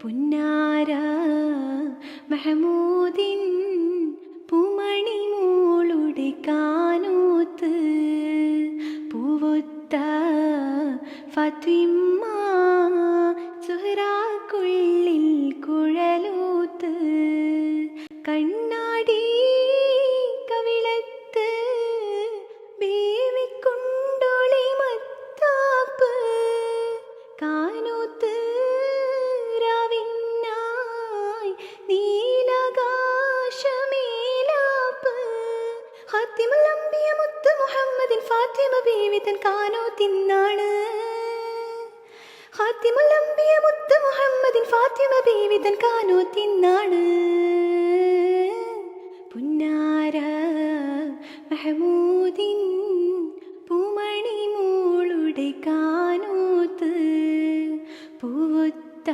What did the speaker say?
പുന്നാര മഹമൂദിൻ പൂമണി മോളുടെ കാനൂത്ത് പൂവൊത്ത ഫാത്തിമ സുഹ്റാക്കുള്ളിൽ കുഴലൂത്ത് കണ്ണാടി കവിളത്ത് ബേവിക്കുണ്ടൊളി മത്താപ്പ് കാനൂത്ത് രാവിനായി നീലാകാശമേലാപ്പ് ഖാത്തിമുൽ അംബിയ മുത്ത് മുഹമ്മദിൻ ഫാത്തിമ ബീവി തൻ കാനൂത്തിന്നാണ് ഖാത്തിമുൽ അംബിയ മുത്ത് മുഹമ്മദിൻ ഫാത്തിമ ബീവി തൻ കാനൂത്തിന്നാണ് പുന്നാര മഹമൂദിൻ പൂമണി മോളുടെ കാനൂത്ത് പൂവൊത്ത